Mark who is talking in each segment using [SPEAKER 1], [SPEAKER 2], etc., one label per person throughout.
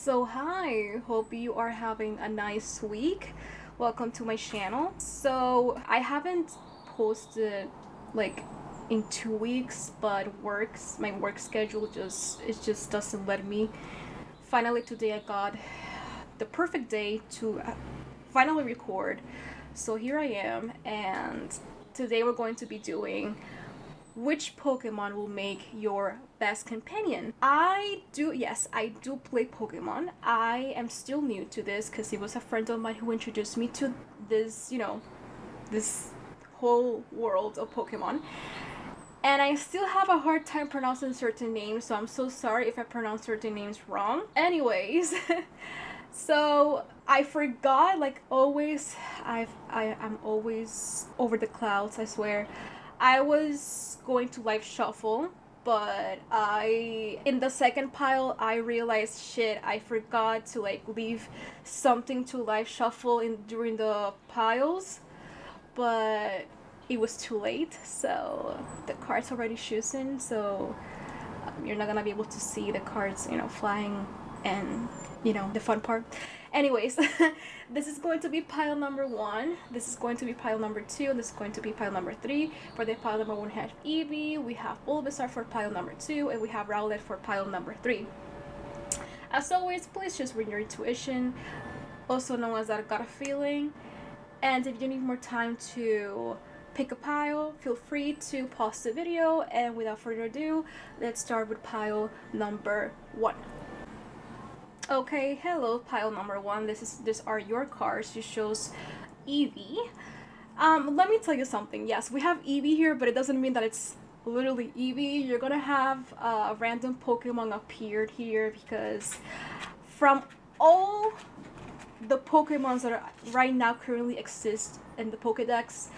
[SPEAKER 1] So hi, hope you are having a nice week. Welcome to my channel. So I haven't posted like in 2 weeks, but my work schedule just doesn't let me. Finally today I got the perfect day to finally record. So here I am, and today we're going to be doing which Pokemon will make your best companion. Yes, I do play Pokemon. I am still new to this because it was a friend of mine who introduced me to this, this whole world of Pokemon. And I still have a hard time pronouncing certain names, so I'm so sorry if I pronounce certain names wrong. Anyways, so I forgot, like always, I'm always over the clouds, I swear. I was going to live shuffle, but in the second pile I realized shit, I forgot to like leave something to live shuffle in during the piles, but it was too late, so the cards already chosen, so you're not gonna be able to see the cards, flying, and the fun part. Anyways, this is going to be pile number 1, this is going to be pile number 2, and this is going to be pile number 3. For the pile number 1 we have Eevee, we have Bulbasaur for pile number 2, and we have Rowlet for pile number 3. As always, please just read your intuition, also known as that gut feeling. And if you need more time to pick a pile, feel free to pause the video, and without further ado, let's start with pile number 1. Okay, hello, pile number 1. These are your cards. You chose Eevee. Let me tell you something. Yes, we have Eevee here, but it doesn't mean that it's literally Eevee. You're gonna have a random Pokemon appeared here because from all the Pokemons that are right now currently exist in the Pokedex,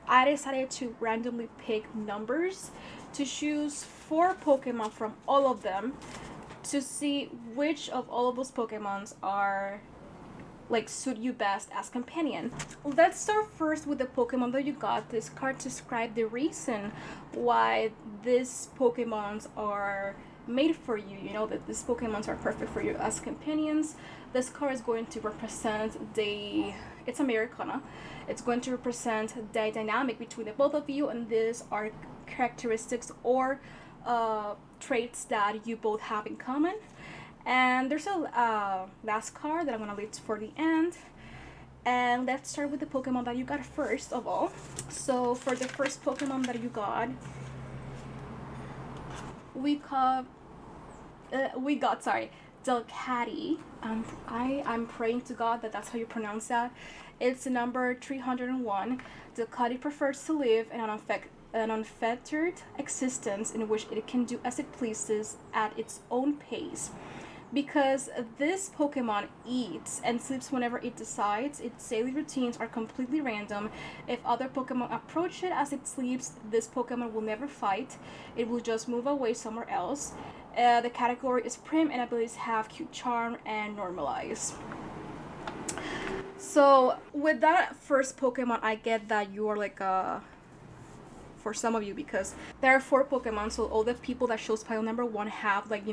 [SPEAKER 1] I decided to randomly pick numbers to choose 4 Pokemon from all of them to see which of all of those Pokemons are like suit you best as companion. Let's start first with the Pokemon that you got. This card describes the reason why these Pokemons are made for you, that these Pokemons are perfect for you as companions. This card is going to represent it's Americana. It's going to represent the dynamic between the both of you, and these are characteristics or traits that you both have in common. And there's a last card that I'm gonna leave for the end. And let's start with the Pokemon that you got first of all. So for the first Pokemon that you got, we got Delcatty. I'm praying to God that that's how you pronounce that. It's number 301. Delcatty prefers to live in an unfettered existence in which it can do as it pleases at its own pace. Because this Pokemon eats and sleeps whenever it decides, its daily routines are completely random. If other Pokemon approach it as it sleeps, this Pokemon will never fight. It will just move away somewhere else. The category is prim, and abilities have cute charm and normalize. So with that first Pokemon, I get that you are like for some of you, because there are 4 Pokemon, so all the people that chose pile number 1 have like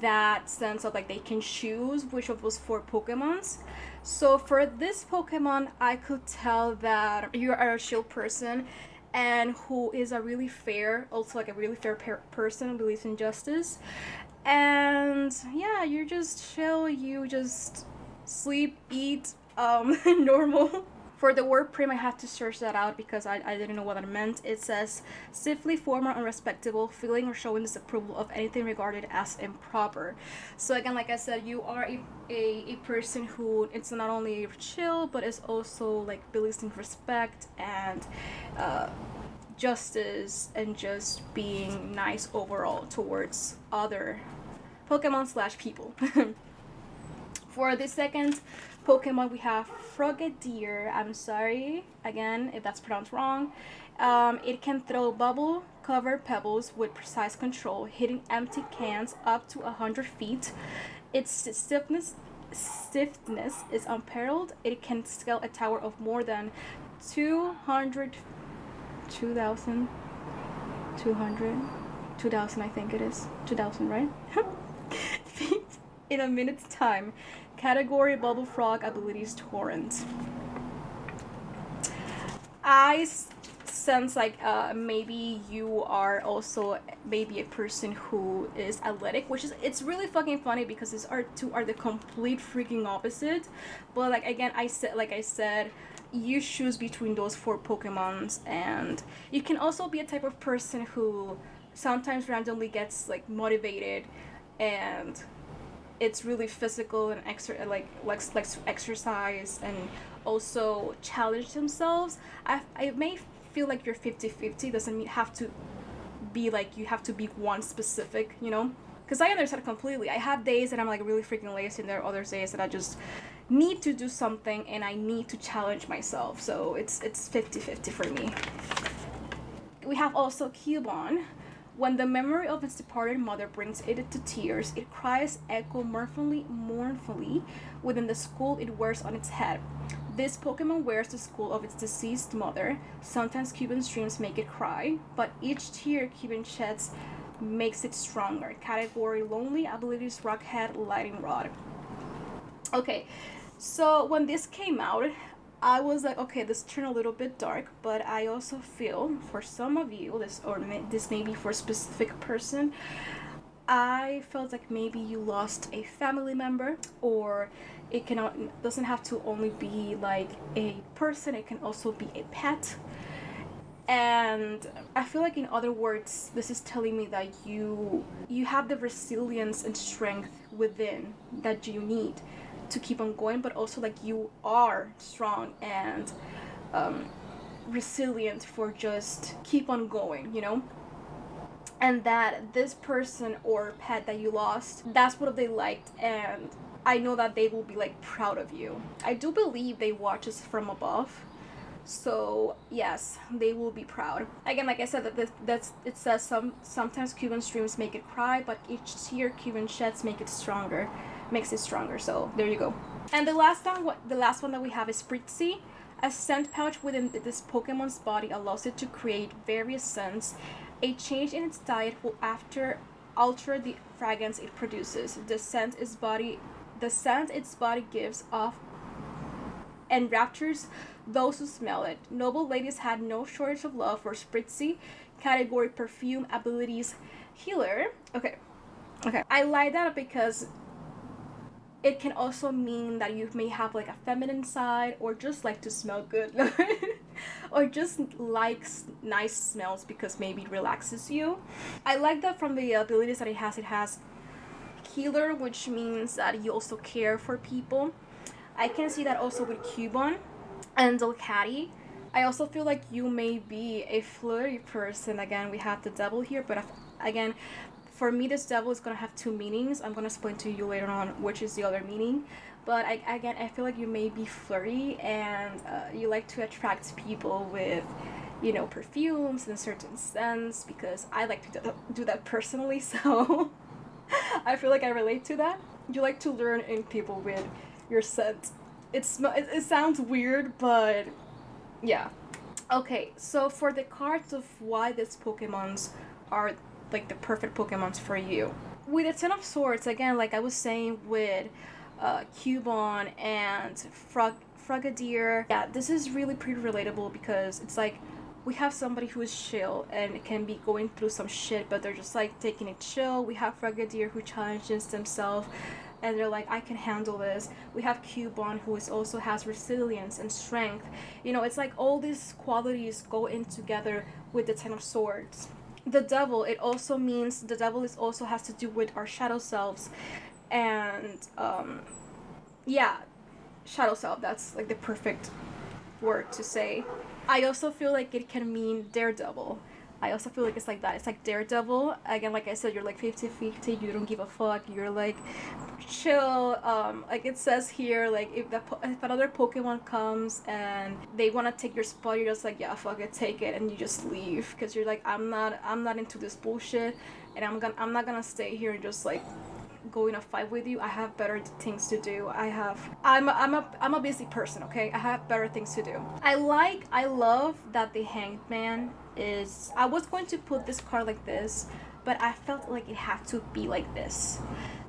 [SPEAKER 1] that sense of like they can choose which of those 4 Pokemons. So for this Pokemon, I could tell that you are a chill person and who is a really fair person, believes in justice, and yeah, you're just chill, you just sleep, eat, normal. For the word prim, I have to search that out because I didn't know what that meant. It says, stiffly formal, unrespectable, feeling or showing disapproval of anything regarded as improper. So again, like I said, you are a person who, it's not only chill, but is also like believes in respect and justice, and just being nice overall towards other Pokemon / people. For the second Pokemon, we have Frogadier. I'm sorry again if that's pronounced wrong. It can throw bubble-covered pebbles with precise control, hitting empty cans up to 100 feet. Its stiffness is unparalleled. It can scale a tower of more than 2,000, I think it is. 2,000, right? Feet. in a minute's time. Category Bubble Frog, abilities Torrent. I sense like maybe you are also maybe a person who is athletic, which is it's really fucking funny because these are two are the complete freaking opposite. But again, I said you choose between those four Pokemons, and you can also be a type of person who sometimes randomly gets like motivated and it's really physical and likes to exercise and also challenge themselves. I may feel like you're 50-50. Doesn't mean have to be like you have to be one specific, you know? Because I understand completely. I have days that I'm like really freaking lazy, and there are other days that I just need to do something and I need to challenge myself. So it's 50-50 for me. We have also Cubone. When the memory of its departed mother brings it to tears, it cries echo mournfully within the skull it wears on its head. This Pokemon wears the skull of its deceased mother. Sometimes Cubone's dreams make it cry, but each tear Cubone sheds makes it stronger. Category Lonely, abilities Rockhead, Lightning Rod. Okay, so when this came out, I was like, okay, this turned a little bit dark, but I also feel for some of you, this may be for a specific person, I felt like maybe you lost a family member, or it cannot doesn't have to only be like a person, it can also be a pet. And I feel like in other words, this is telling me that you have the resilience and strength within that you need to keep on going, but also like you are strong and resilient for just keep on going, you know? And that this person or pet that you lost, that's what they liked, and I know that they will be like proud of you. I do believe they watch us from above, so yes, they will be proud. Again, like I said, that's it says sometimes Cuban streams make it cry, but each tear Cuban sheds makes it stronger. So there you go. And the last one that we have is Spritzy. A scent pouch within this Pokemon's body allows it to create various scents. A change in its diet will alter the fragrance it produces. The scent its body gives off enraptures those who smell it. Noble ladies had no shortage of love for Spritzy. Category Perfume, abilities Healer. Okay. I like that because it can also mean that you may have like a feminine side, or just like to smell good, or just likes nice smells because maybe it relaxes you. I like that from the abilities that it has Healer, which means that you also care for people. I can see that also with Cubone and Delcatty. I also feel like you may be a flirty person. Again, we have the devil here, but again, for me, this devil is gonna have two meanings. I'm gonna explain to you later on which is the other meaning. But I feel like you may be flirty, and you like to attract people with, perfumes and certain scents, because I like to do that personally. So I feel like I relate to that. You like to learn in people with your scent. It sounds weird, but yeah. Okay, so for the cards of why these Pokemons are like the perfect Pokemons for you. With the Ten of Swords, again, like I was saying with Cubone and Frogadier, yeah, this is really pretty relatable because it's like we have somebody who is chill and can be going through some shit, but they're just like taking it chill. We have Frogadier who challenges themselves and they're like, I can handle this. We have Cubone who also has resilience and strength. It's like all these qualities go in together with the Ten of Swords. The devil, it also means the devil is also has to do with our shadow selves, and yeah, shadow self, that's like the perfect word to say. I also feel like it can mean daredevil. I also feel like it's like that. It's like daredevil. Again, like I said, you're like 50-50. You don't give a fuck. You're like chill. Like it says here, like if another Pokemon comes and they want to take your spot, you're just like, yeah, fuck it, take it, and you just leave because you're like, I'm not into this bullshit, and I'm not gonna stay here and just like go in a fight with you. I have better things to do. I'm a busy person, okay? I have better things to do. I love that the Hanged Man is, I was going to put this card like this, but I felt like it had to be like this.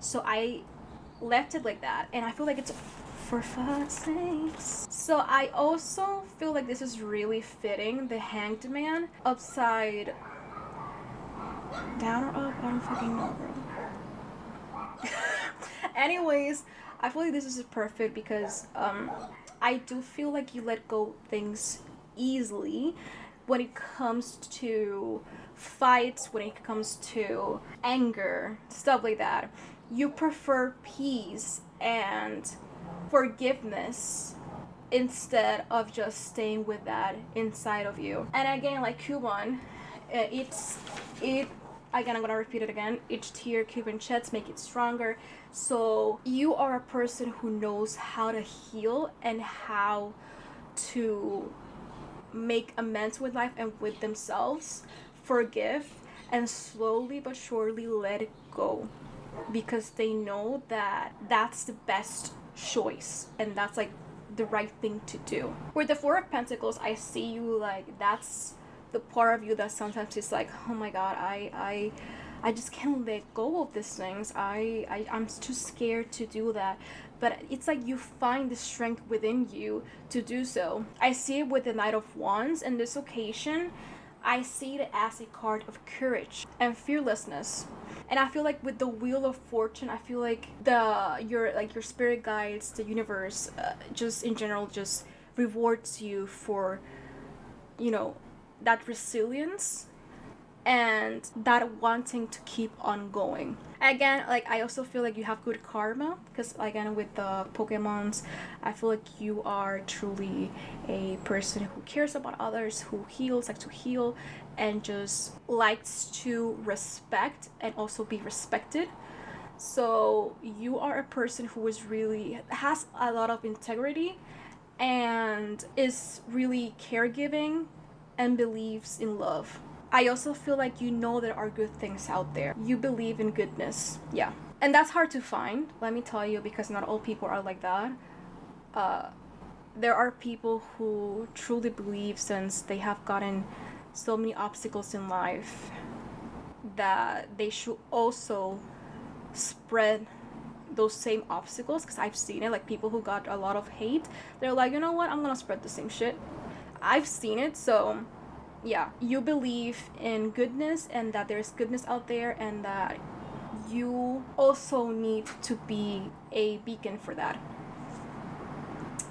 [SPEAKER 1] So I left it like that, and I feel like it's for fuck's sakes. So I also feel like this is really fitting, the Hanged Man upside down or up. I don't fucking know, bro. Anyways, I feel like this is perfect because I do feel like you let go things easily when it comes to fights, when it comes to anger, stuff like that. You prefer peace and forgiveness instead of just staying with that inside of you. And again, like Cuban, it again, I'm gonna repeat it again. Each tier Cuban chats make it stronger. So you are a person who knows how to heal and how to make amends with life and with themselves, forgive, and slowly but surely let it go, because they know that that's the best choice and that's like the right thing to do. With the Four of Pentacles, I see you like that's the part of you that sometimes is like, oh my god, I just can't let go of these things. I'm too scared to do that. But it's like you find the strength within you to do so. I see it with the Knight of Wands. In this occasion, I see it as a card of courage and fearlessness. And I feel like with the Wheel of Fortune, I feel like your spirit guides, the universe, just in general, just rewards you for, you know, that resilience and that wanting to keep on going. Again, like I also feel like you have good karma, because again with the Pokemons, I feel like you are truly a person who cares about others, who heals, like to heal, and just likes to respect and also be respected. So you are a person who is really has a lot of integrity and is really caregiving and believes in love. I also feel like you know there are good things out there. You believe in goodness. Yeah. And that's hard to find, let me tell you, because not all people are like that. There are people who truly believe, since they have gotten so many obstacles in life, that they should also spread those same obstacles, because I've seen it, like people who got a lot of hate, they're like, you know what, I'm gonna spread the same shit. I've seen it. So yeah, you believe in goodness and that there's goodness out there, and that you also need to be a beacon for that.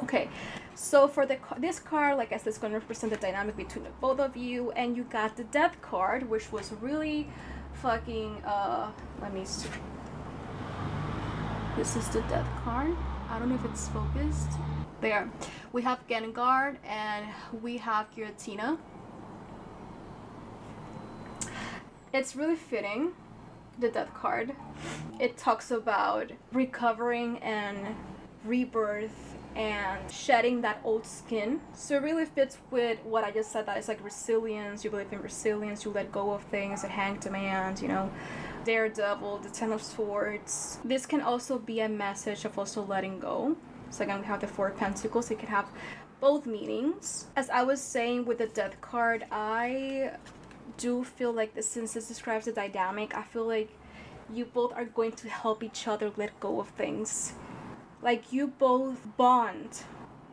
[SPEAKER 1] Okay, so for this card, like I said, it's going to represent the dynamic between the both of you, and you got the Death card, which was really fucking let me see. This is the Death card. I don't know if it's focused. There, we have Gengar and we have Giratina. It's really fitting, the Death card. It talks about recovering and rebirth and shedding that old skin. So it really fits with what I just said, that it's like resilience. You believe in resilience, you let go of things, and Hanged Man, you know, Daredevil, the Ten of Swords. This can also be a message of also letting go. So again, we have the Four of Pentacles. It could have both meanings. As I was saying with the Death card, I do feel like this, since this describes the dynamic, I feel like you both are going to help each other let go of things. Like you both bond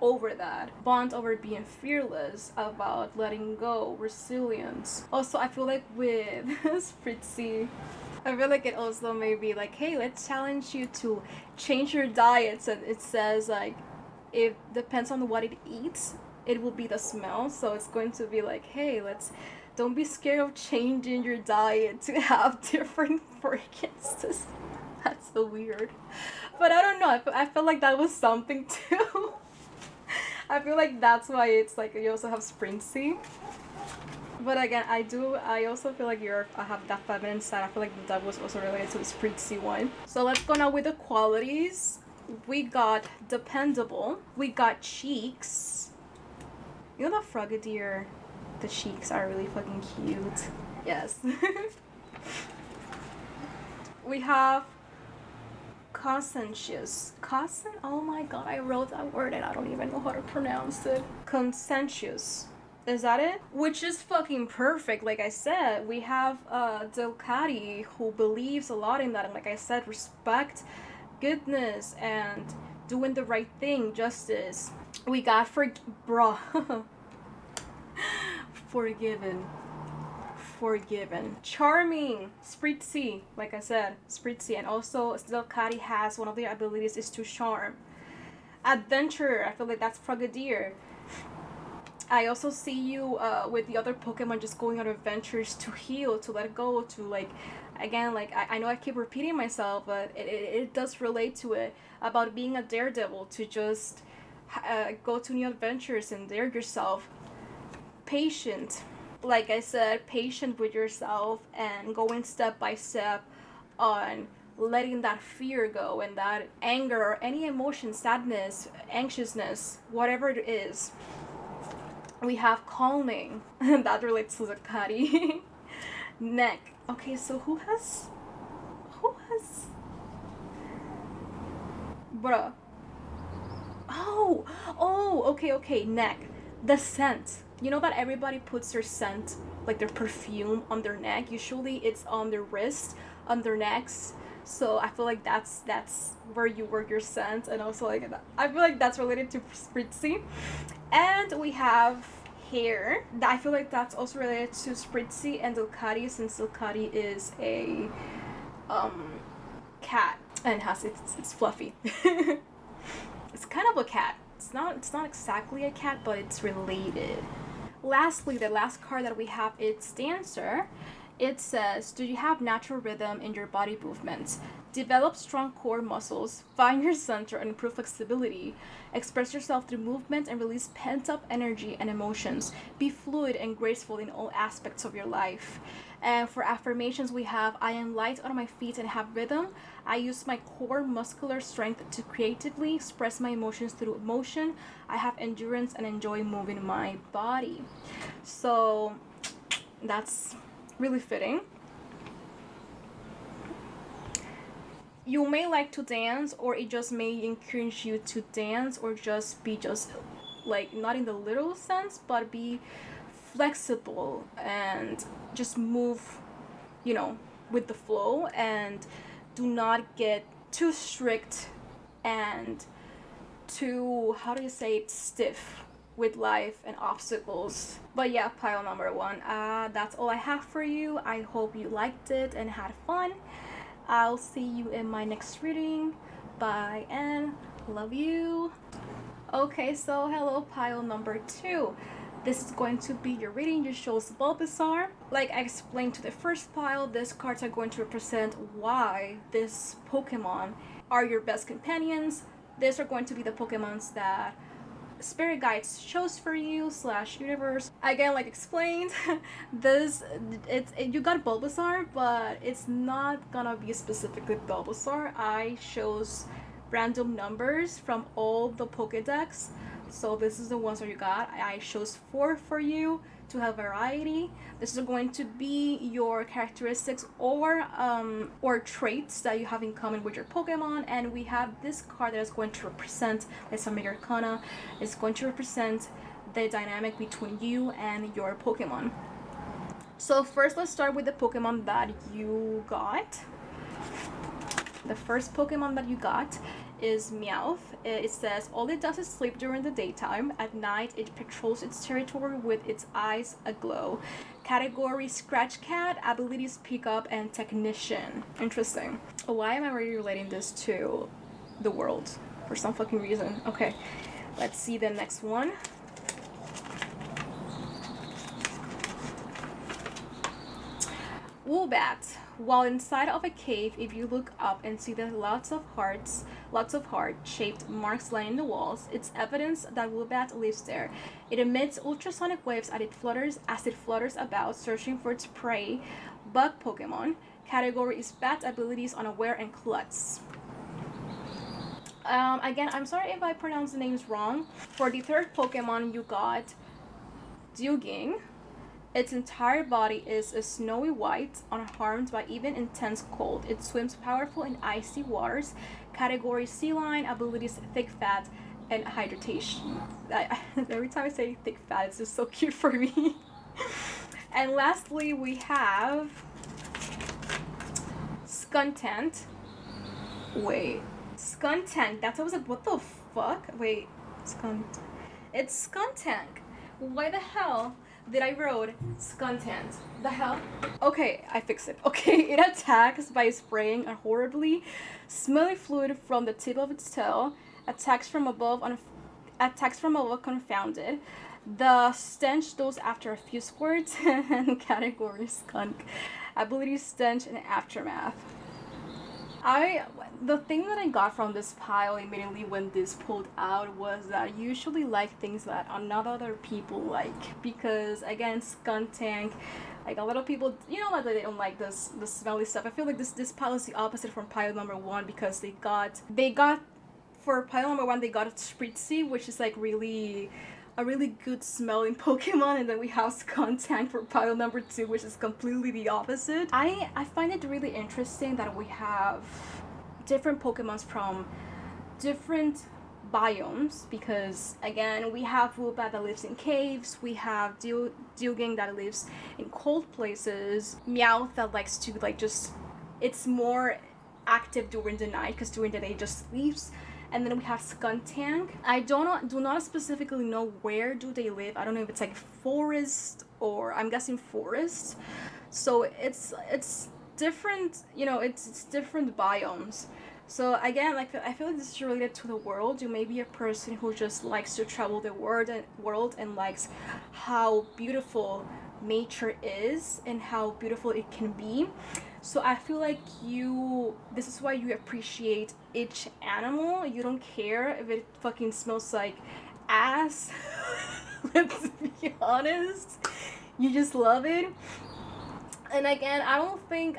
[SPEAKER 1] over that. Bond over being fearless, about letting go, resilience. Also, I feel like with Spritzy, I feel like it also may be like, hey, let's challenge you to change your diets. And it says like, it depends on what it eats, it will be the smell. So it's going to be like, hey, don't be scared of changing your diet to have different fragrances. That's so weird. But I don't know. I felt like that was something too. I feel like that's why it's like you also have Sprintsy. But again, I also feel like I have that feminine side. I feel like that was also related to the Sprintsy one. So let's go now with the qualities. We got dependable. We got cheeks. You know that Frogadier, the cheeks are really fucking cute. Yes. We have conscientious. Oh my god, I wrote that word and I don't even know how to pronounce it. Conscientious. Is that it? Which is fucking perfect. Like I said, we have Delcati, who believes a lot in that, and like I said, respect goodness and doing the right thing, justice. We got bruh. Forgiven. Forgiven. Charming. Spritzy. Like I said, Spritzy. And also, Delcati has one of their abilities is to charm. Adventure. I feel like that's Frogadier. I also see you with the other Pokemon just going on adventures to heal, to let go, to like, again, like I know I keep repeating myself, but it does relate to it about being a daredevil, to just go to new adventures and dare yourself. Patient, like I said, patient with yourself and going step by step on letting that fear go and that anger or any emotion, sadness, anxiousness, whatever it is. We have calming. That relates to Zakari. Neck. Okay, so who has bruh. Okay, neck. The scent. You know that everybody puts their scent, like their perfume, on their neck. Usually it's on their wrist, on their necks. So I feel like that's where you work your scent, and also like I feel like that's related to Spritzy. And we have hair. I feel like that's also related to Spritzy and Ducati, since Ducati is a cat and has it's fluffy. It's kind of a cat. It's not exactly a cat, but it's related. Lastly, the last card that we have, it's Dancer. It says, do you have natural rhythm in your body movements? Develop strong core muscles, find your center, and improve flexibility. Express yourself through movement and release pent-up energy and emotions. Be fluid and graceful in all aspects of your life. And for affirmations, we have, I am light on my feet and have rhythm. I use my core muscular strength to creatively express my emotions through motion. I have endurance and enjoy moving my body. So that's really fitting. You may like to dance, or it just may encourage you to dance, or just like, not in the literal sense, but be flexible and just move, with the flow, and do not get too strict and too, how do you say it, stiff with life and obstacles. But yeah, pile number 1. That's all I have for you. I hope you liked it and had fun. I'll see you in my next reading. Bye and love you. Okay, so hello, pile number 2. This is going to be your reading. You chose Bulbasaur. Like I explained to the first pile, these cards are going to represent why this Pokemon are your best companions. These are going to be the Pokemons that spirit guides chose for you / universe. Again, like explained, you got Bulbasaur, but it's not gonna be specifically Bulbasaur. I chose random numbers from all the Pokédex, so this is the ones that you got. I chose 4 for you to have variety. This is going to be your characteristics or traits that you have in common with your Pokemon. And we have this card that is going to represent, it's a Mega Arcana. It's going to represent the dynamic between you and your Pokemon. So first, let's start with the Pokemon that you got. The first Pokemon that you got is Meowth. It says, all it does is sleep during the daytime. At night, it patrols its territory with its eyes aglow. Category Scratch Cat, abilities Pickup and Technician. Interesting. Why am I already relating this to the world? For some fucking reason. Okay, let's see the next one. Woobat. While inside of a cave, if you look up and see the lots of heart-shaped marks lining the walls, it's evidence that Woobat lives there. It emits ultrasonic waves as it flutters about, searching for its prey, bug Pokemon. Category is Bat, abilities Unaware and Klutz. Again, I'm sorry if I pronounce the names wrong. For the third Pokemon, you got Duging. Its entire body is a snowy white, unharmed by even intense cold. It swims powerful in icy waters. Category Sea Lion, abilities Thick Fat and Hydration. Every time I say thick fat, it's just so cute for me. And lastly, we have Skuntant. Wait, Skuntank. That's what I was like, what the fuck? Wait, it's Skuntank. Why the hell did I wrote Skuntank? The hell? Okay, I fixed it. Okay, it attacks by spraying a horribly smelly fluid from the tip of its tail. Attacks from above confounded. The stench goes after a few squirts and category skunk. Ability stench and aftermath. The thing that I got from this pile immediately when this pulled out was that I usually like things that not other people like, because again, Skuntank, like a lot of people, you know, that they don't like the smelly stuff. I feel like this pile is the opposite from pile number 1, because they got for pile number 1 they got a Spritzy, which is like a really good smelling Pokemon, and then we have Skuntank for pile number 2, which is completely the opposite. I find it really interesting that we have different Pokemons from different biomes, because again, we have Woobat that lives in caves, we have Dilgang that lives in cold places, Meowth that likes to like just, it's more active during the night because during the day it just sleeps. And then we have Skuntank. I do not specifically know where do they live. I don't know if it's like forest, or I'm guessing forest. So it's different, you know, it's different biomes. So again, like I feel like this is related to the world. You may be a person who just likes to travel the world and likes how beautiful nature is and how beautiful it can be. So I feel like this is why you appreciate each animal. You don't care if it fucking smells like ass. Let's be honest. You just love it. And again, I don't think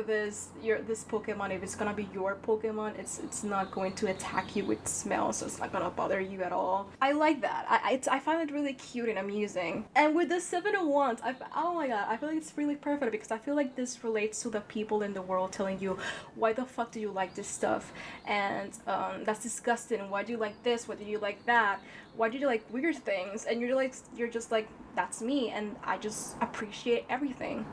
[SPEAKER 1] this Pokemon, if it's gonna be your Pokemon, it's not going to attack you with smell, so it's not gonna bother you at all. I like that. I find it really cute and amusing. And with the 7 of Wands, oh my god, I feel like it's really perfect, because I feel like this relates to the people in the world telling you, why the fuck do you like this stuff? And that's disgusting. Why do you like this? Why do you like that? Why do you like weird things? And you're just like, that's me, and I just appreciate everything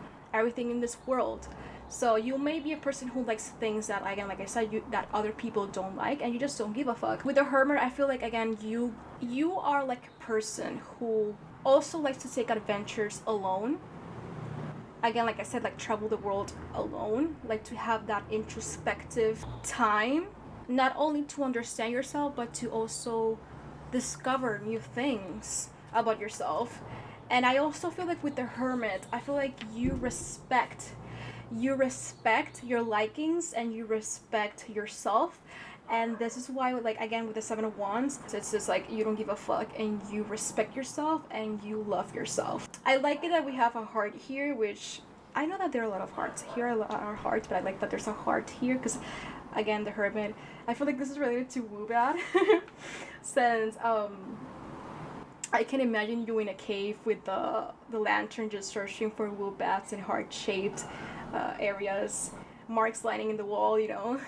[SPEAKER 1] in this world. So you may be a person who likes things that, again, like I said, that other people don't like, and you just don't give a fuck. With the Hermit, I feel like, again, you are like a person who also likes to take adventures alone. Again, like I said, like travel the world alone, like to have that introspective time, not only to understand yourself, but to also discover new things about yourself. And I also feel like with the Hermit, I feel like you respect your likings and you respect yourself. And this is why, like, again, with the 7 of Wands, it's just like you don't give a fuck and you respect yourself and you love yourself. I like it that we have a heart here, which I know that there are a lot of hearts here, are hearts, but I like that there's a heart here, because again, the Hermit, I feel like this is related to Woobat. Since I can imagine you in a cave with the lantern, just searching for Woobats in heart-shaped areas, marks lining in the wall, you know.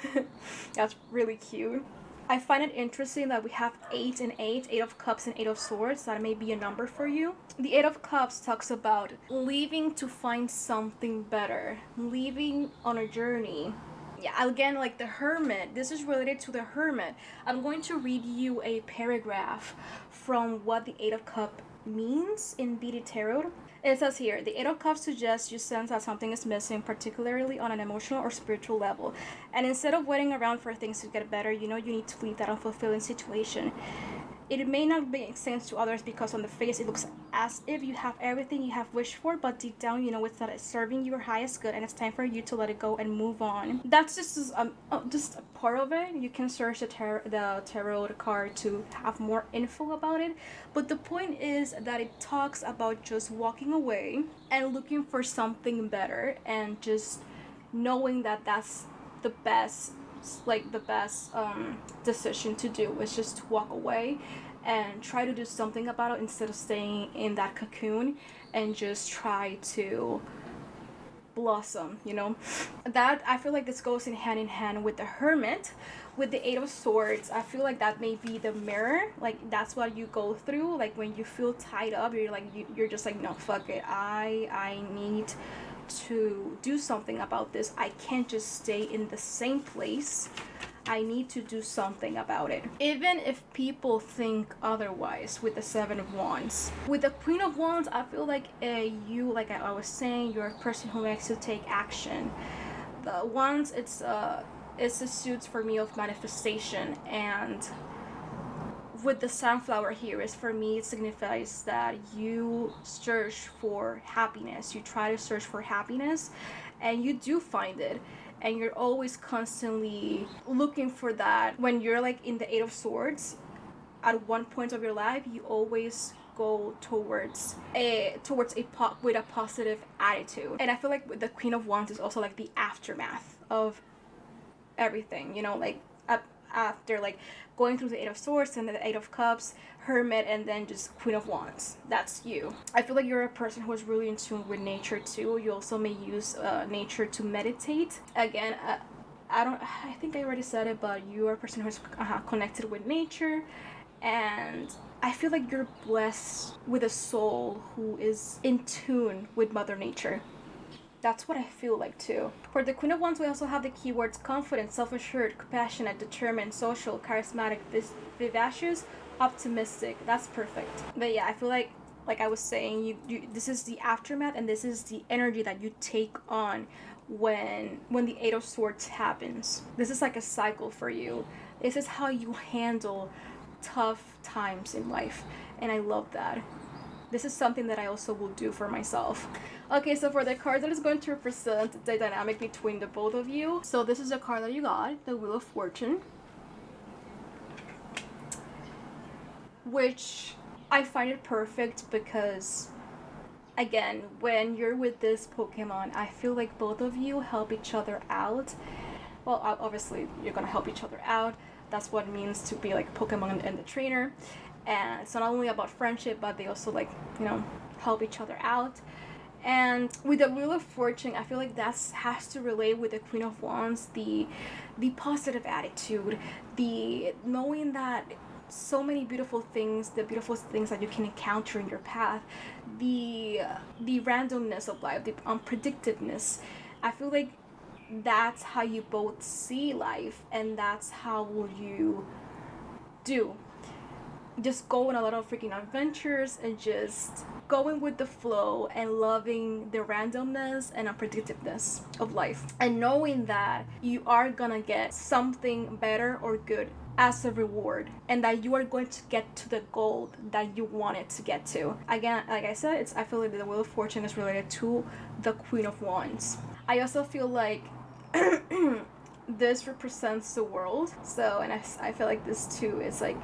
[SPEAKER 1] That's really cute. I find it interesting that we have 8 and 8, 8 of Cups and 8 of Swords. That may be a number for you. The 8 of Cups talks about leaving to find something better, leaving on a journey. Yeah, again, like the Hermit, this is related to the Hermit. I'm going to read you a paragraph from what the 8 of Cups means in BD Tarot. It says here, the 8 of Cups suggests you sense that something is missing, particularly on an emotional or spiritual level. And instead of waiting around for things to get better, you know you need to leave that unfulfilling situation. It may not make sense to others because on the face it looks as if you have everything you have wished for, but deep down you know it's not serving your highest good, and it's time for you to let it go and move on. That's just a part of it. You can search the tarot card to have more info about it, but the point is that it talks about just walking away and looking for something better, and just knowing that that's the best decision to do is just to walk away and try to do something about it instead of staying in that cocoon and just try to blossom, you know. That, I feel like this goes in hand with the Hermit. With the 8 of Swords, I feel like that may be the mirror. Like that's what you go through, like when you feel tied up, you're just like, no, fuck it, I need to do something about this. I can't just stay in the same place. I need to do something about it. Even if people think otherwise with the Seven of Wands. With the Queen of Wands, I feel like you, like I was saying, you're a person who likes to take action. The Wands, it's a suit for me of manifestation, and with the sunflower here is for me it signifies that you search for happiness, you try to search for happiness, and you do find it, and you're always constantly looking for that. When you're like in the Eight of Swords at one point of your life, you always go towards with a positive attitude. And I feel like with the Queen of Wands is also like the aftermath of everything, you know, like after like going through the Eight of Swords and the Eight of Cups, Hermit, and then just Queen of Wands. That's you. I feel like you're a person who is really in tune with nature too. You also may use nature to meditate. Again, I think I already said it, but you are a person who's connected with nature, and I feel like you're blessed with a soul who is in tune with Mother Nature. That's what I feel like too. For the Queen of Wands, we also have the keywords confident, self-assured, compassionate, determined, social, charismatic, vivacious, optimistic. That's perfect. But yeah, I feel like I was saying, you this is the aftermath, and this is the energy that you take on when the Eight of Swords happens. This is like a cycle for you. This is how you handle tough times in life, and I love that. This is something that I also will do for myself. Okay, so for the card that is going to represent the dynamic between the both of you. So this is the card that you got, the Wheel of Fortune. Which I find it perfect because, again, when you're with this Pokemon, I feel like both of you help each other out. Well, obviously, you're gonna help each other out. That's what it means to be like Pokemon and the trainer. And it's not only about friendship, but they also like, you know, help each other out. And with the Wheel of Fortune, I feel like that has to relate with the Queen of Wands, the positive attitude, the knowing that so many beautiful things, the beautiful things that you can encounter in your path, the randomness of life, the unpredictedness. I feel like that's how you both see life, and that's how will you do. Just go on a lot of freaking adventures and just going with the flow and loving the randomness and unpredictability of life, and knowing that you are gonna get something better or good as a reward, and that you are going to get to the goal that you wanted to get to. Again, like I said, I feel like the Wheel of Fortune is related to the Queen of Wands. I also feel like this represents the world. So, and I feel like this too is like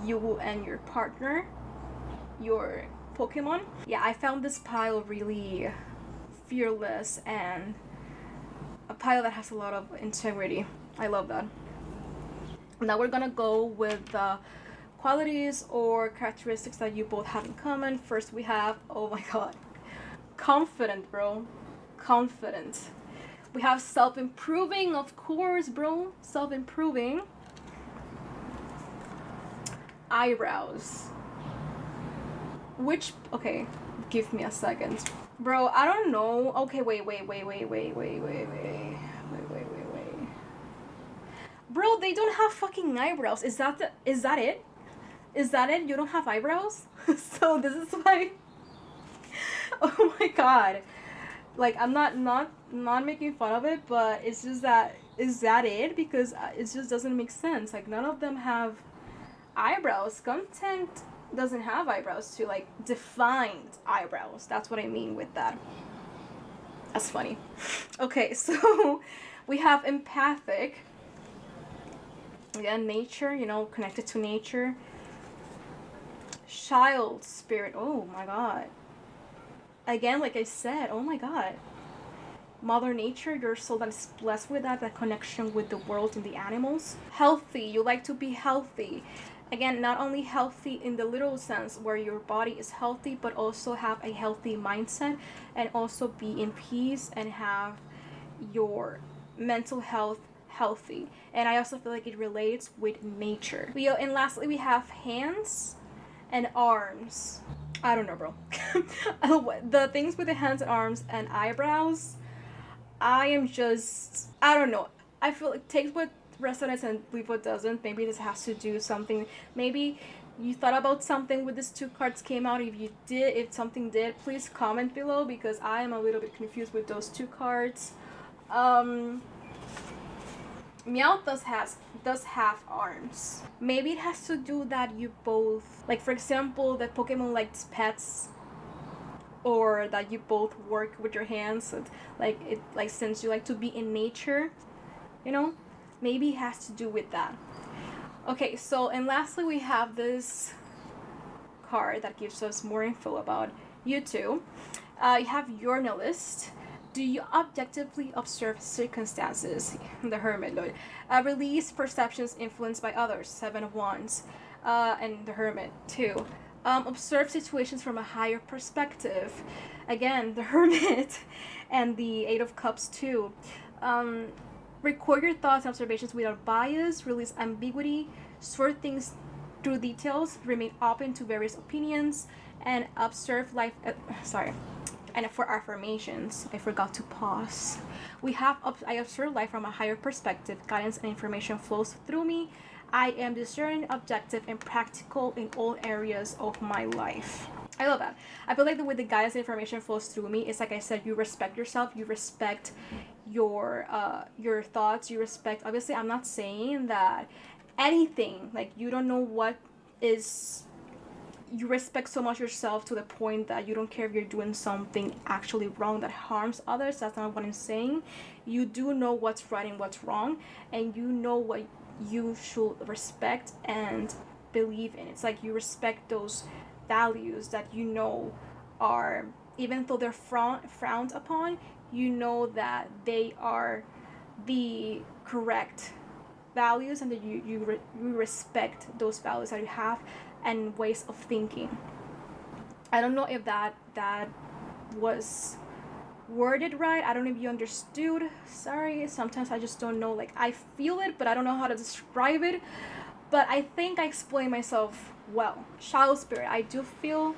[SPEAKER 1] you and your partner, your Pokemon. Yeah, I found this pile really fearless and a pile that has a lot of integrity. I love that. Now we're gonna go with the qualities or characteristics that you both have in common. First we have, oh my god, confident, bro. Confident. We have self-improving, of course, bro. Self-improving. Eyebrows. Okay, give me a second. Bro, I don't know. Okay, wait. Bro, they don't have fucking eyebrows. Is that it? Is that it? You don't have eyebrows? So this is why. Oh my god. Like, I'm not making fun of it, but it's just that, is that it? Because it just doesn't make sense. Like, none of them have eyebrows. Content doesn't have eyebrows too, like defined eyebrows. That's what I mean with that. That's funny. Okay, so we have empathic. Again, nature, you know, connected to nature. Child spirit. Oh my god. Again, like I said, oh my god. Mother Nature, your soul that is blessed with that connection with the world and the animals. Healthy, you like to be healthy. Again, not only healthy in the literal sense where your body is healthy, but also have a healthy mindset and also be in peace and have your mental health healthy. And I also feel like it relates with nature. And lastly, we have hands and arms. I don't know, bro. The things with the hands and arms and eyebrows, I don't know. I feel like take resonates and believe what doesn't. Maybe this has to do something. Maybe you thought about something with these two cards came out. If you did, if something did, please comment below because I am a little bit confused with those two cards. Meowth does have arms. Maybe it has to do that you both, like for example, that Pokemon likes pets, or that you both work with your hands. Like since you like to be in nature, you know, maybe it has to do with that. Okay, so and lastly we have this card that gives us more info about you two. You have your list. Do you objectively observe circumstances? The Hermit, Lord. Release perceptions influenced by others. Seven of Wands. And the Hermit, 2. Observe situations from a higher perspective. Again, the Hermit. And the Eight of Cups, 2. Record your thoughts and observations without bias. Release ambiguity. Sort things through details. Remain open to various opinions. And observe life... And for affirmations, I forgot to pause. I observe life from a higher perspective. Guidance and information flows through me. I am discerning, objective, and practical in all areas of my life. I love that. I feel like the way the guidance and information flows through me is, like I said, you respect yourself. You respect your thoughts. You respect. Obviously, I'm not saying that anything, like, you don't know what is... You respect so much yourself to the point that you don't care if you're doing something actually wrong that harms others. That's not what I'm saying. You do know what's right and what's wrong, and you know what you should respect and believe in. It's like you respect those values that you know are, even though they're frowned upon, you know that they are the correct values, and that you respect those values that you have and ways of thinking. I don't know if that was worded right. I don't know if you understood. Sorry, sometimes I just don't know. Like, I feel it, but I don't know how to describe it. But I think I explained myself well. Shadow Spirit, I do feel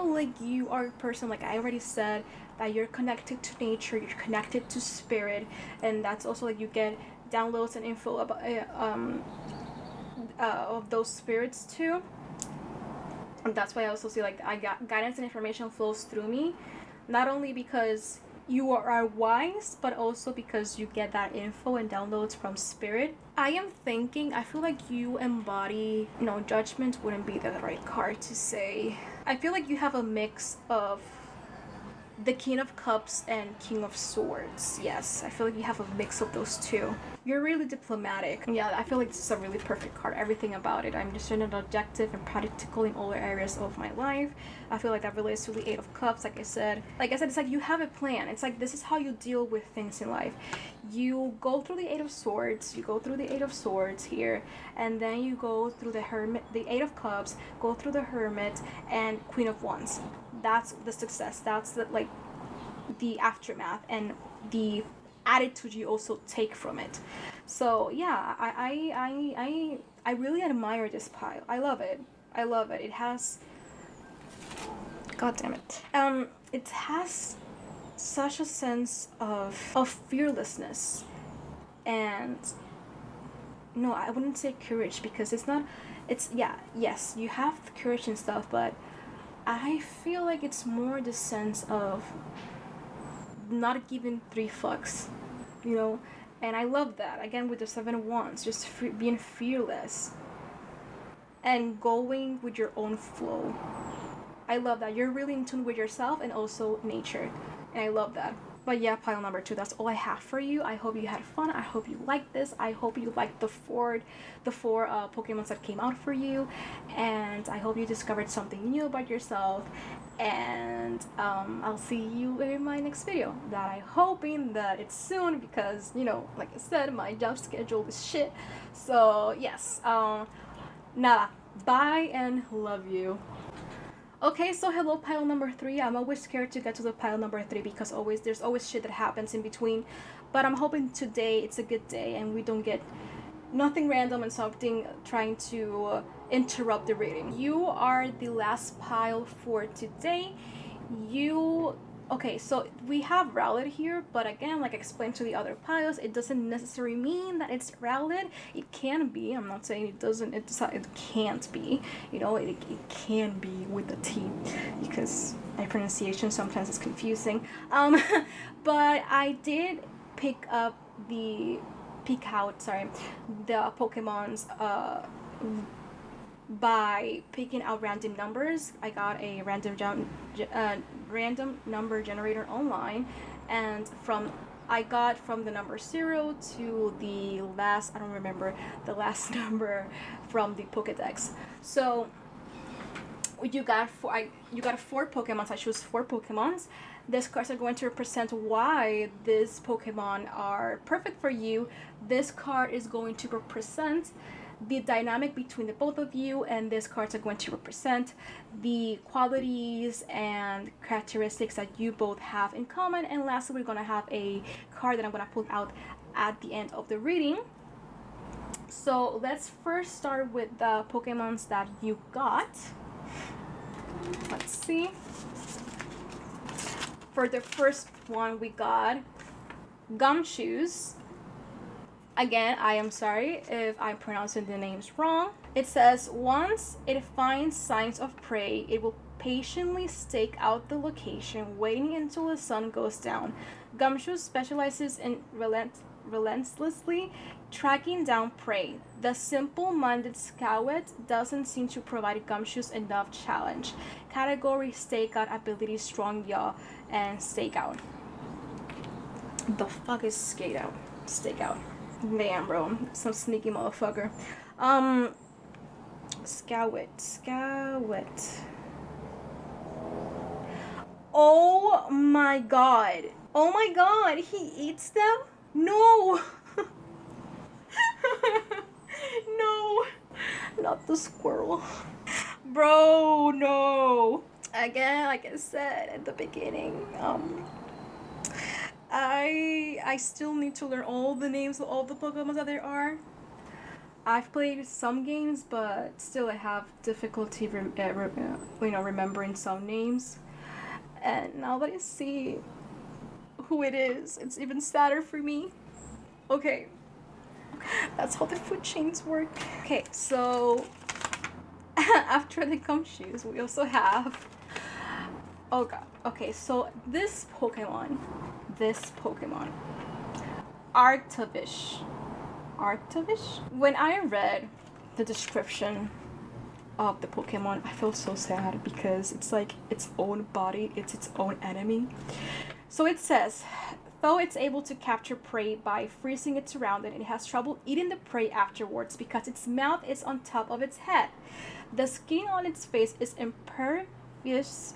[SPEAKER 1] like you are a person, like I already said, that you're connected to nature, you're connected to spirit, and that's also like you get downloads and info about of those spirits too. And that's why I also see like I got guidance and information flows through me, not only because you are wise, but also because you get that info and downloads from spirit. I feel like you embody, judgment wouldn't be the right card to say. I feel like you have a mix of the King of Cups and King of Swords. Yes, I feel like you have a mix of those two. You're really diplomatic. Yeah, I feel like this is a really perfect card. Everything about it. I'm just an objective and practical in all areas of my life. I feel like that relates to the Eight of Cups. Like I said, it's like you have a plan. It's like this is how you deal with things in life. You go through the Eight of Swords. You go through the Eight of Swords here, and then you go through the Hermit, the Eight of Cups. Go through the Hermit and Queen of Wands. That's the success. That's the aftermath and the attitude you also take from it. So yeah, I really admire this pile. I love it. It has, god damn it, it has such a sense of fearlessness, and no, I wouldn't say courage, because yes, you have courage and stuff, but I feel like it's more the sense of not giving 3 fucks, and I love that. Again, with the Seven of Wands, just being fearless and going with your own flow. I love that. You're really in tune with yourself and also nature, and I love that. But yeah, pile number 2, that's all I have for you. I hope you had fun. I hope you liked this. I hope you liked the four Pokemons that came out for you, and I hope you discovered something new about yourself. And I'll see you in my next video, that I'm hoping that it's soon, because like I said, my job schedule is shit. So yes, nada, bye and love you. Okay, so hello, pile number 3. I'm always scared to get to the pile number 3 because there's always shit that happens in between. But I'm hoping today it's a good day and we don't get nothing random and something trying to interrupt the reading. You are the last pile for today. You Okay, so we have Rowlet here, but again, like I explained to the other piles, it doesn't necessarily mean that it's Rowlet. It can be. I'm not saying it doesn't. It can't be. You know, it can be with the T, because my pronunciation sometimes is confusing. But I did pick up the Pokemon's by picking out random numbers. I got a random number generator online, and I got from the number 0 to the last, I don't remember the last number from the Pokédex. So you got four Pokemon. So I chose 4 Pokemons. These cards are going to represent why these Pokemon are perfect for you. This card is going to represent the dynamic between the both of you, and these cards are going to represent the qualities and characteristics that you both have in common. And lastly, we're going to have a card that I'm going to pull out at the end of the reading. So let's first start with the Pokemons that you got. Let's see. For the first one, we got Gumshoes. Again, I am sorry if I'm pronouncing the names wrong. It says, once it finds signs of prey, it will patiently stake out the location, waiting until the sun goes down. Gumshoe specializes in relentlessly tracking down prey. The simple-minded Scowet doesn't seem to provide Gumshoes enough challenge. Category: Stakeout ability, Strong Yaw, and Stakeout. The fuck is Stakeout? Stakeout. Damn, bro. Some sneaky motherfucker. Scowet. Oh my god. Oh my god. He eats them? No. No. Not the squirrel. Bro, no. Again, like I said at the beginning, I still need to learn all the names of all the Pokemon that there are. I've played some games, but still I have difficulty remembering some names. And now that I see who it is, it's even sadder for me. Okay. That's how the food chains work. Okay, so after the Gumshoes, we also have... Oh god. Okay, so this Pokemon, Arctovish. When I read the description of the Pokemon, I feel so sad because it's like its own body, it's its own enemy. So it says, though it's able to capture prey by freezing it surrounded, it has trouble eating the prey afterwards because its mouth is on top of its head. The skin on its face is impervious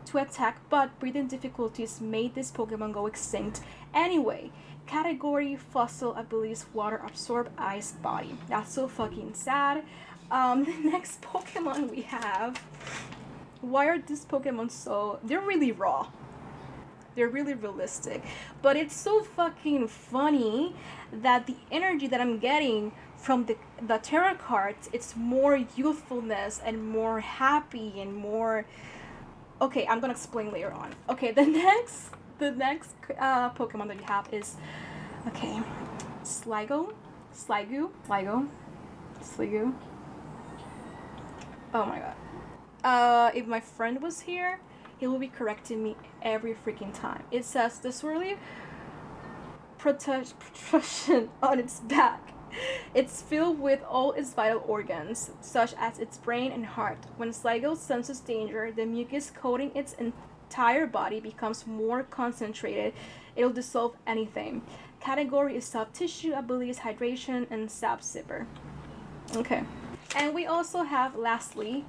[SPEAKER 1] to attack, but breathing difficulties made this Pokemon go extinct anyway. Category: Fossil abilities, Water Absorb, Ice Body. That's so fucking sad. The next Pokemon we have. Why are these Pokemon so... They're really raw. They're really realistic. But it's so fucking funny that the energy that I'm getting from the tarot cards, it's more youthfulness and more happy and more... Okay, I'm gonna explain later on. Okay, the next Pokemon that you have is... Okay, Sligo. Oh my god. If my friend was here, he will be correcting me every freaking time. It says the swirly protrusion on its back. It's filled with all its vital organs, such as its brain and heart. When Sligo senses danger, the mucus coating its entire body becomes more concentrated. It'll dissolve anything. Category is soft tissue, abilities, hydration, and sap sipper. Okay. And we also have, lastly,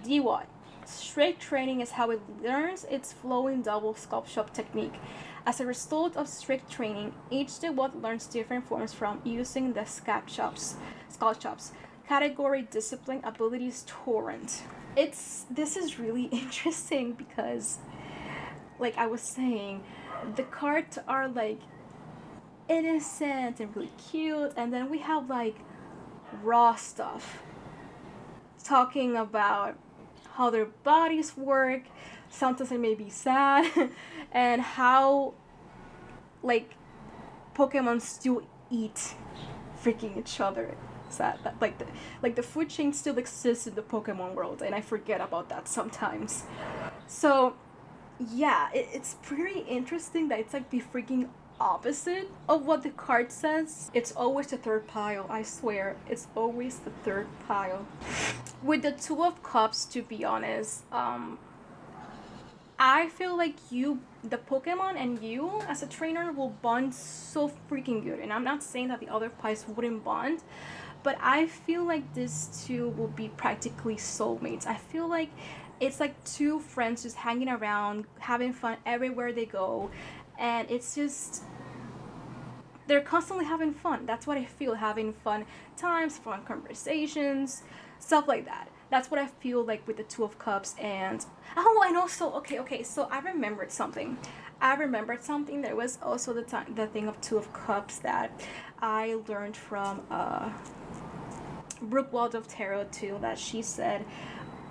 [SPEAKER 1] Dewott. Strict training is how it learns its flowing double sculpt technique. As a result of strict training, each Dewott learns different forms from using the skull chops. Category: discipline, abilities, torrent. This is really interesting because, like I was saying, the cards are like innocent and really cute, and then we have like raw stuff talking about how their bodies work. sometimes it may be sad, and how like Pokemon still eat freaking each other. Sad that like the food chain still exists in the Pokemon world, and I forget about that sometimes. So yeah, it's pretty interesting that it's like the freaking opposite of what the card says. It's always the third pile, I swear. It's always the third pile. With the Two of Cups, to be honest, I feel like the Pokemon and you as a trainer will bond so freaking good. And I'm not saying that the other pies wouldn't bond, but I feel like these two will be practically soulmates. I feel like it's like two friends just hanging around, having fun everywhere they go. And it's just, they're constantly having fun. That's what I feel, having fun times, fun conversations, stuff like that. That's what I feel like with the Two of Cups. And oh, and also, okay, so I remembered something. There was also the thing of Two of Cups that I learned from Brooke Wald of Tarot too, that she said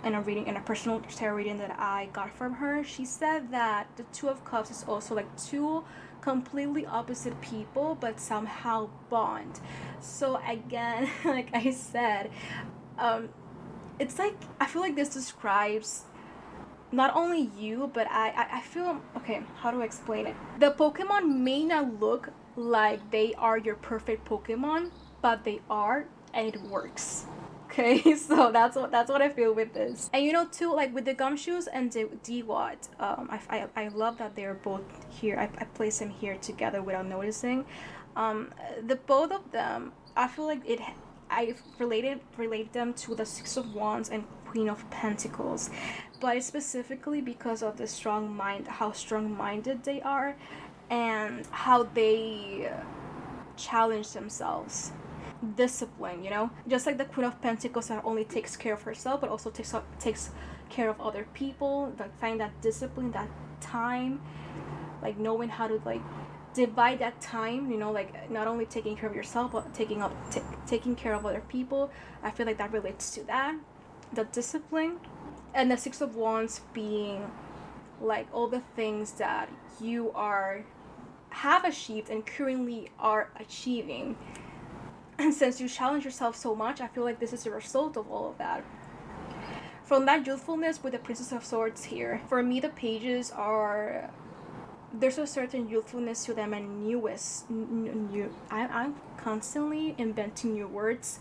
[SPEAKER 1] in a personal tarot reading that I got from her. She said that the Two of Cups is also like two completely opposite people but somehow bond. So again, like I said, it's like I feel like this describes not only you, but I feel, okay, how do I explain it? The Pokemon may not look like they are your perfect Pokemon, but they are, and it works. Okay, so that's what I feel with this. And you know too, like with the Gumshoes and the DWAT, I love that they're both here. I place them here together without noticing. The both of them, I feel like I relate them to the Six of Wands and Queen of Pentacles, but specifically because of the how strong-minded they are, and how they challenge themselves. Discipline, just like the Queen of Pentacles that only takes care of herself but also takes care of other people, like find that discipline, that time, like knowing how to like divide that time, like not only taking care of yourself but taking care of other people. I feel like that relates to that, the discipline. And the Six of Wands being like all the things that you have achieved and currently are achieving. And since you challenge yourself so much, I feel like this is a result of all of that. From that youthfulness with the Princess of Swords here, for me the pages are, there's a certain youthfulness to them, and I'm constantly inventing new words.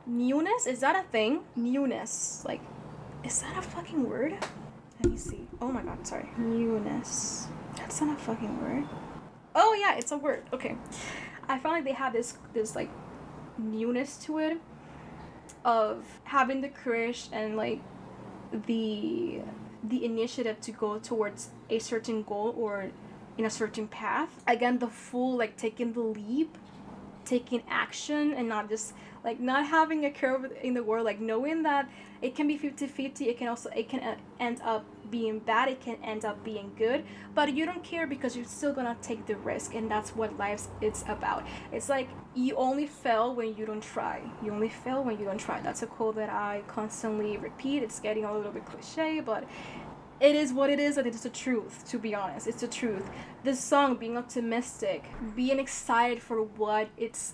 [SPEAKER 1] Newness, is that a thing? Newness, like, is that a fucking word? Let me see. Oh my god, sorry. Newness, that's not a fucking word. Oh yeah, it's a word. Okay, I found like they have this like newness to it, of having the courage and like the initiative to go towards a certain goal or in a certain path. Again, the full, like taking the leap, taking action, and not just like not having a curve in the world, like knowing that it can be 50-50. It can end up being bad, it can end up being good, but you don't care because you're still gonna take the risk. And that's what life is about. It's like you only fail when you don't try. That's a quote that I constantly repeat. It's getting a little bit cliche, but it is what it is, and it's the truth. To be honest, it's the truth. This song, being optimistic, being excited for what it's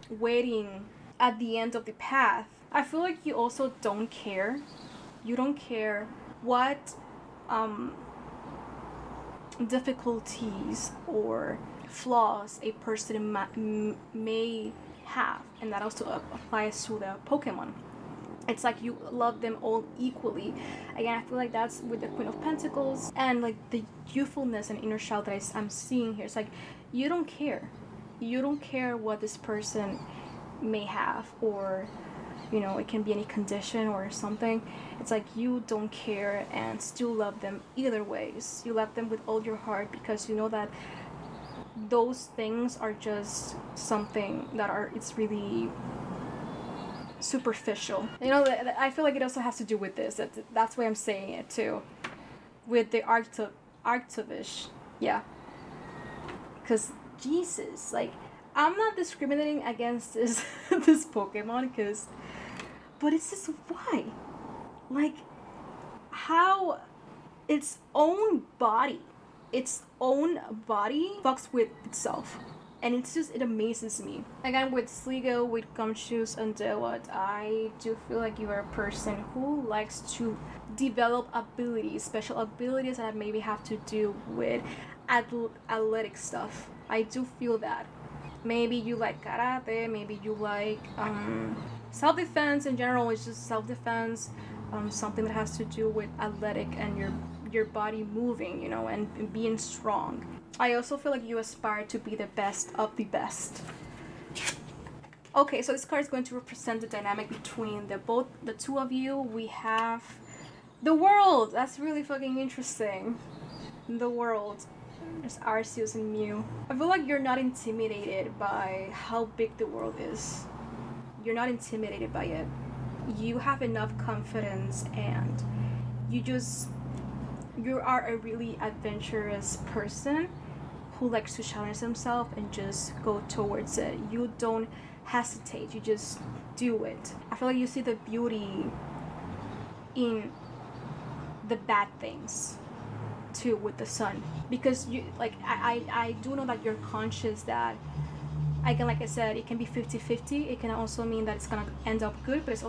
[SPEAKER 1] waiting at the end of the path. I feel like you also don't care. You don't care what difficulties or flaws a person may have, and that also applies to the Pokemon. It's like you love them all equally. Again, I feel like that's with the Queen of Pentacles, and like the youthfulness and inner child that I'm seeing here. It's like you don't care what this person may have, or it can be any condition or something. It's like you don't care and still love them either ways. You love them with all your heart because you know that those things are just something it's really superficial. I feel like it also has to do with this. That's why I'm saying it too, with the Arctovish. Yeah, because Jesus, like, I'm not discriminating against this this Pokemon, but it's just why, like, how its own body, fucks with itself. And it amazes me. Again, with Sligo, with Gumshoes, and Dewat, I do feel like you are a person who likes to develop abilities, special abilities that maybe have to do with athletic stuff. I do feel that. Maybe you like karate, maybe you like self-defense in general. It's just self-defense, something that has to do with athletic and your body moving, and being strong. I also feel like you aspire to be the best of the best. Okay, so this card is going to represent the dynamic between the two of you. We have the world. That's really fucking interesting. The world. There's Arceus and Mew. I feel like you're not intimidated by how big the world is. You're not intimidated by it. You have enough confidence, and you are a really adventurous person who likes to challenge himself and just go towards it. You don't hesitate, you just do it. I feel like you see the beauty in the bad things too with the sun, because you like I do know that you're conscious that like I said, it can be 50-50. It can also mean that it's gonna end up good, but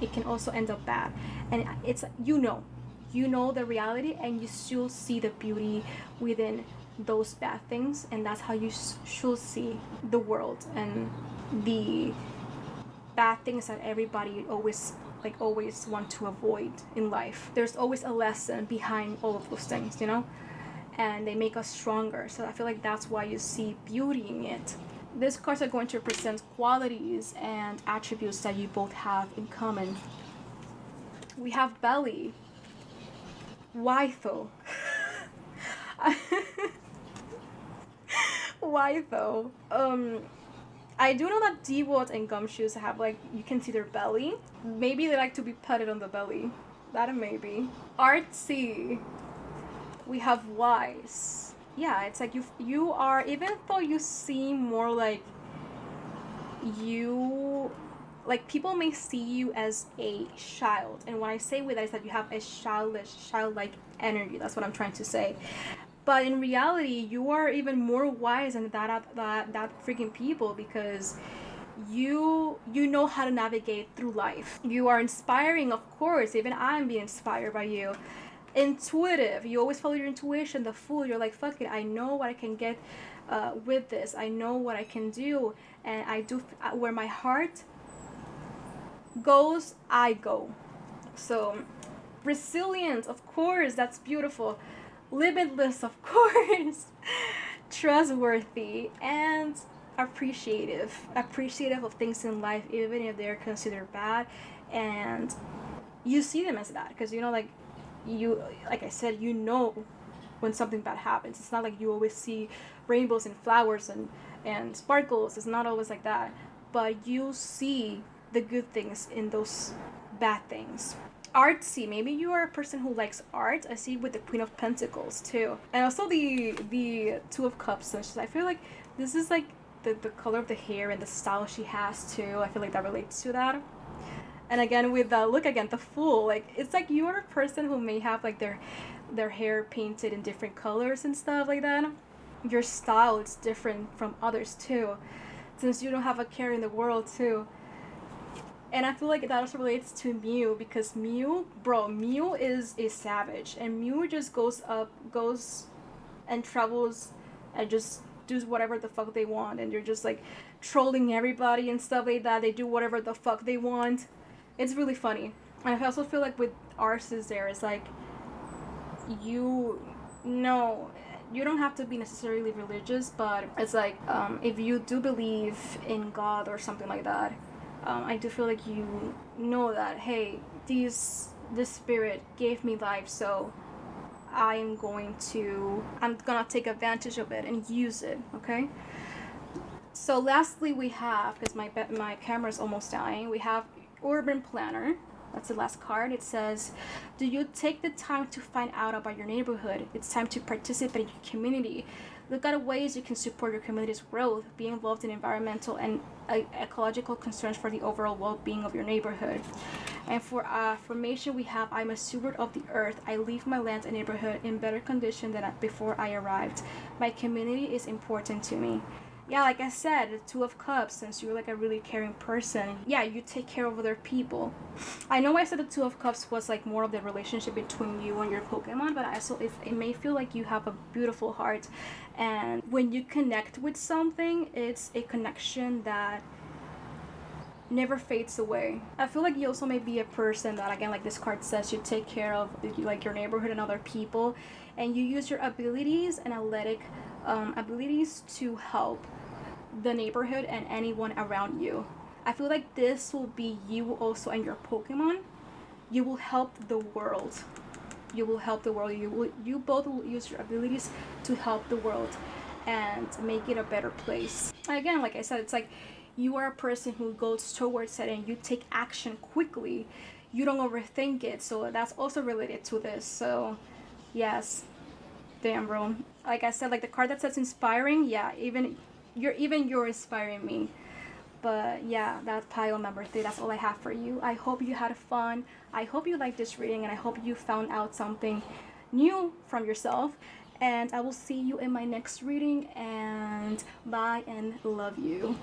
[SPEAKER 1] it can also end up bad. And it's you know the reality, and you still see the beauty within those bad things, and that's how you should see the world and the bad things that everybody always want to avoid in life. There's always a lesson behind all of those things, and they make us stronger. So I feel like that's why you see beauty in it. These cards are going to represent qualities and attributes that you both have in common. We have Belly. Why though? Why though? I do know that Dewot and Gumshoes have you can see their belly. Maybe they like to be petted on the belly. That maybe. Artsy. We have Wise. Yeah, it's like you are, even though you seem more like you, like people may see you as a child, and what I say with that is that you have a childlike energy. That's what I'm trying to say. But in reality, you are even more wise than that freaking people, because you know how to navigate through life. You are inspiring, of course. Even I'm being inspired by you. Intuitive. You always follow your intuition. The fool. You're like, fuck it. I know what I can get with this. I know what I can do, and I do. Where my heart goes, I go. So, resilient. Of course, that's beautiful. Limitless, of course. Trustworthy and appreciative of things in life, even if they're considered bad, and you see them as bad because like I said, when something bad happens. It's not like you always see rainbows and flowers and sparkles. It's not always like that, but you see the good things in those bad things. Artsy. Maybe you are a person who likes art. I see with the Queen of Pentacles too, and also the Two of Cups. So I feel like this is like the color of the hair and the style she has too. I feel like that relates to that. And again, with the Fool. Like it's like you are a person who may have like their hair painted in different colors and stuff like that. Your style is different from others too, since you don't have a care in the world too. And I feel like that also relates to Mew, because Mew is a savage, and Mew just goes and travels and just does whatever the fuck they want, and they're just like trolling everybody and stuff like that. They do whatever the fuck they want. It's really funny. And I also feel like with Arceus there, it's like you don't have to be necessarily religious, but it's like if you do believe in God or something like that, I do feel like you know that, hey, this spirit gave me life, so I'm gonna take advantage of it and use it, okay? So lastly we have, because my camera's almost dying, we have Urban Planner. That's the last card. It says, do you take the time to find out about your neighborhood? It's time to participate in your community. Look at ways you can support your community's growth. Be involved in environmental and ecological concerns for the overall well-being of your neighborhood. And for affirmation, we have, I'm a steward of the earth. I leave my land and neighborhood in better condition than before I arrived. My community is important to me. Yeah, like I said, the Two of Cups, since you're like a really caring person, yeah, you take care of other people. I know I said the Two of Cups was like more of the relationship between you and your Pokemon, but also it may feel like you have a beautiful heart. And when you connect with something, it's a connection that never fades away. I feel like you also may be a person that, again, like this card says, you take care of like your neighborhood and other people, and you use your abilities and athletic abilities to help the neighborhood and anyone around you. I feel like this will be you also and your Pokemon. You will help the world. You will help the world. You both will use your abilities to help the world and make it a better place. Again, like I said, it's like you are a person who goes towards it and you take action quickly. You don't overthink it. So that's also related to this. So yes, damn, bro. Like I said, like the card that says inspiring, yeah, you're inspiring me. But yeah, that's pile number 3. That's all I have for you. I hope you had fun. I hope you liked this reading, and I hope you found out something new from yourself. And I will see you in my next reading. And bye and love you.